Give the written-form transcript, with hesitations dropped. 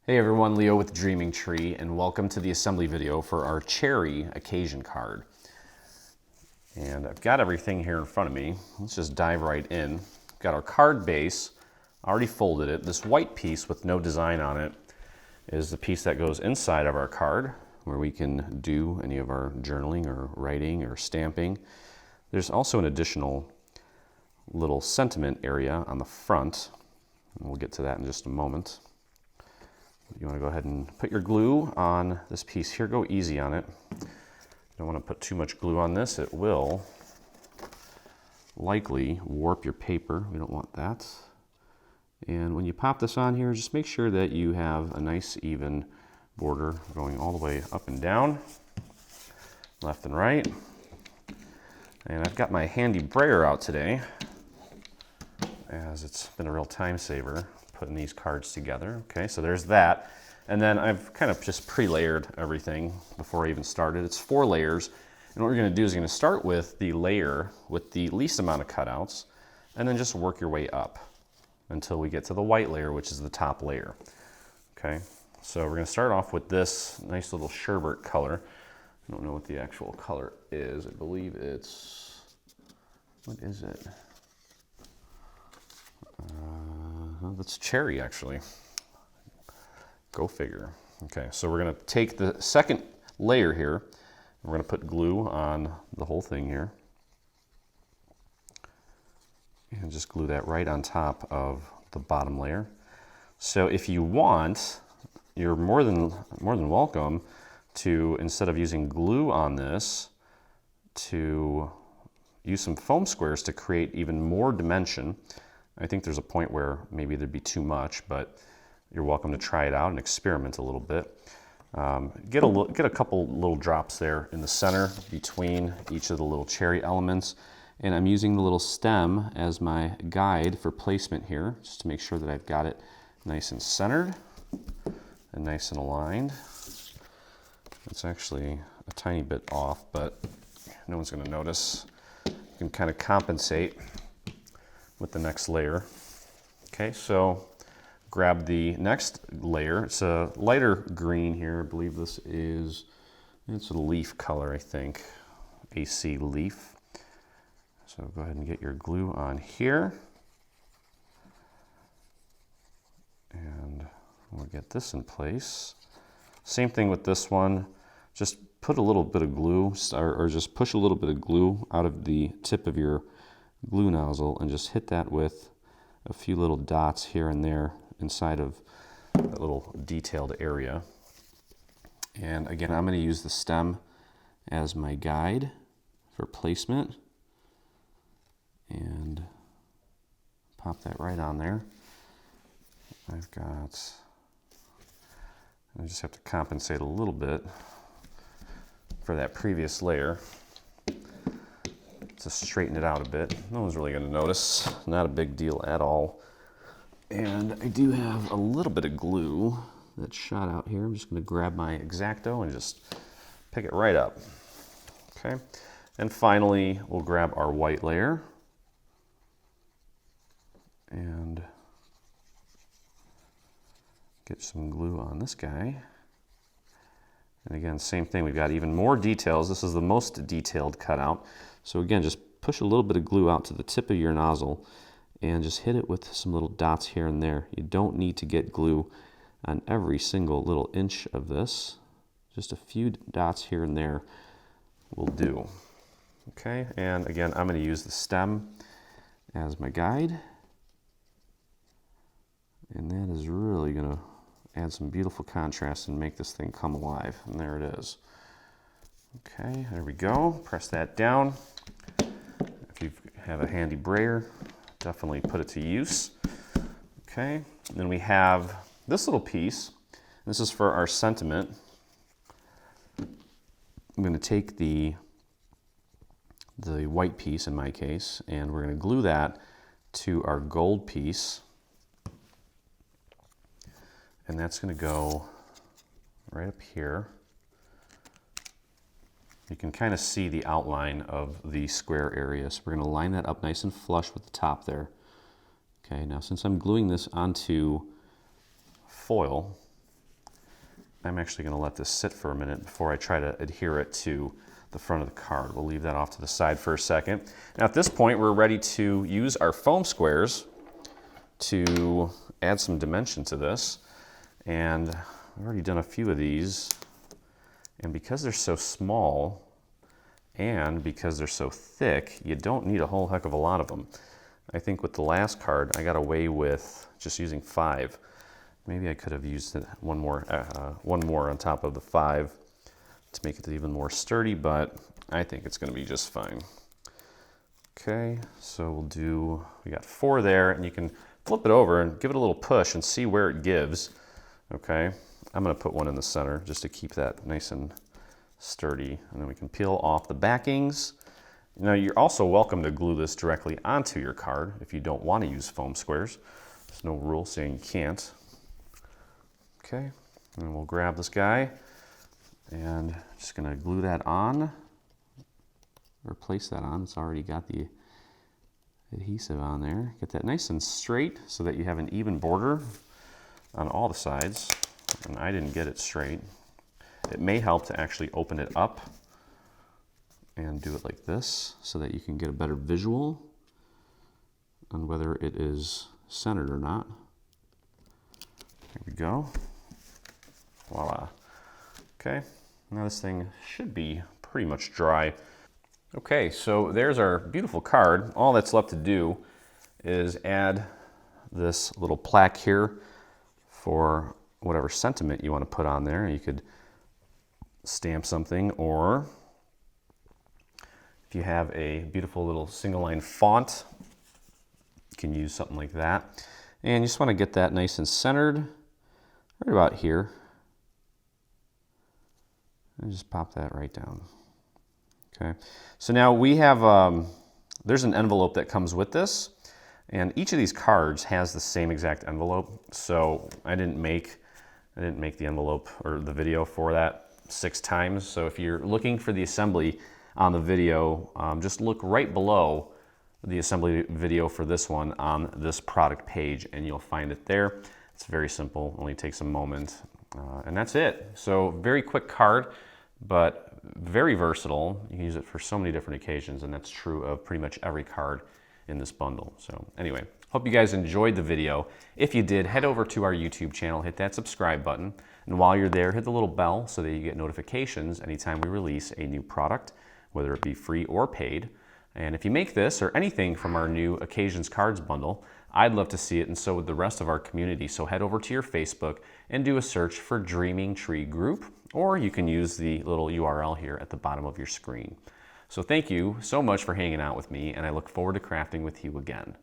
Hey everyone, Leo with Dreaming Tree, and welcome to the assembly video for our cherry occasion card. And I've got everything here in front of me. Let's just dive right in. Got our card base, already folded it. This white piece with no design on it is the piece that goes inside of our card, where we can do any of our journaling or writing or stamping. There's also an additional little sentiment area on the front, and we'll get to that in just a moment. You want to go ahead and put your glue on this piece here. Go easy on it. You don't want to put too much glue on this. It will likely warp your paper. We don't want that. And when you pop this on here, just make sure that you have a nice even border going all the way up and down, left and right. And I've got my handy brayer out today, as it's been a real time saver putting these cards together. Okay, so there's that. And then I've kind of just pre-layered everything before I even started. It's 4 layers. And what we're going to do is you're going to start with the layer with the least amount of cutouts, and then just work your way up until we get to the white layer, which is the top layer. Okay, so we're going to start off with this nice little sherbet color. I don't know what the actual color is. I believe it's, what is it? That's cherry, actually. Go figure. Okay, so we're going to take the second layer here, and we're going to put glue on the whole thing here. And just glue that right on top of the bottom layer. So if you want, you're more than welcome to, instead of using glue on this, to use some foam squares to create even more dimension. I think there's a point where maybe there'd be too much, but you're welcome to try it out and experiment a little bit. Get a couple little drops there in the center between each of the little cherry elements. And I'm using the little stem as my guide for placement here, just to make sure that I've got it nice and centered and nice and aligned. It's actually a tiny bit off, but no one's going to notice. You can kind of compensate with the next layer. Okay, so grab the next layer. It's a lighter green here. I believe this is, it's a leaf color, I think. AC leaf. So go ahead and get your glue on here. And we'll get this in place. Same thing with this one. Just put a little bit of glue, or just push a little bit of glue out of the tip of your glue nozzle and just hit that with a few little dots here and there inside of that little detailed area. And again, I'm going to use the stem as my guide for placement and pop that right on there. I just have to compensate a little bit for that previous layer to straighten it out a bit. No one's really going to notice. Not a big deal at all. And I do have a little bit of glue that's shot out here. I'm just going to grab my X-Acto and just pick it right up. Okay. And finally, we'll grab our white layer and get some glue on this guy. And again, same thing. We've got even more details. This is the most detailed cutout. So again, just push a little bit of glue out to the tip of your nozzle and just hit it with some little dots here and there. You don't need to get glue on every single little inch of this. Just a few dots here and there will do. Okay, and again, I'm going to use the stem as my guide. And that is really going to add some beautiful contrast and make this thing come alive. And there it is. Okay, there we go. Press that down. If you have a handy brayer, definitely put it to use. Okay, and then we have this little piece. This is for our sentiment. I'm going to take the white piece in my case, and we're going to glue that to our gold piece. And that's going to go right up here. You can kind of see the outline of the square area. So we're going to line that up nice and flush with the top there. Okay, now since I'm gluing this onto foil, I'm actually going to let this sit for a minute before I try to adhere it to the front of the card. We'll leave that off to the side for a second. Now at this point, we're ready to use our foam squares to add some dimension to this. And I've already done a few of these. And because they're so small and because they're so thick, you don't need a whole heck of a lot of them. I think with the last card, I got away with just using 5. Maybe I could have used one more on top of the 5 to make it even more sturdy, but I think it's going to be just fine. Okay, so we got 4 there, and you can flip it over and give it a little push and see where it gives. Okay, I'm going to put one in the center just to keep that nice and sturdy, and then we can peel off the backings. Now you're also welcome to glue this directly onto your card if you don't want to use foam squares. There's no rule saying you can't. Okay, and we'll grab this guy and just gonna glue that on, or place that on. It's already got the adhesive on there. Get that nice and straight so that you have an even border on all the sides. And I didn't get it straight. It may help to actually open it up and do it like this so that you can get a better visual on whether it is centered or not. There we go. Voila. Okay, now this thing should be pretty much dry. Okay, so there's our beautiful card. All that's left to do is add this little plaque here for whatever sentiment you want to put on there. You could stamp something, or if you have a beautiful little single line font, you can use something like that. And you just want to get that nice and centered right about here. And just pop that right down. Okay, so now we have, there's an envelope that comes with this, and each of these cards has the same exact envelope. So I didn't make the envelope or the video for that 6 times. So if you're looking for the assembly on the video, just look right below the assembly video for this one on this product page, and you'll find it there. It's very simple, only takes a moment, and that's it. So very quick card, but very versatile. You can use it for so many different occasions, and that's true of pretty much every card in this bundle. So anyway, hope you guys enjoyed the video. If you did, head over to our YouTube channel, hit that subscribe button, and while you're there, hit the little bell so that you get notifications anytime we release a new product, whether it be free or paid. And if you make this or anything from our new Occasions Cards bundle, I'd love to see it, and so would the rest of our community. So head over to your Facebook and do a search for Dreaming Tree Group, or you can use the little URL here at the bottom of your screen. So thank you so much for hanging out with me, and I look forward to crafting with you again.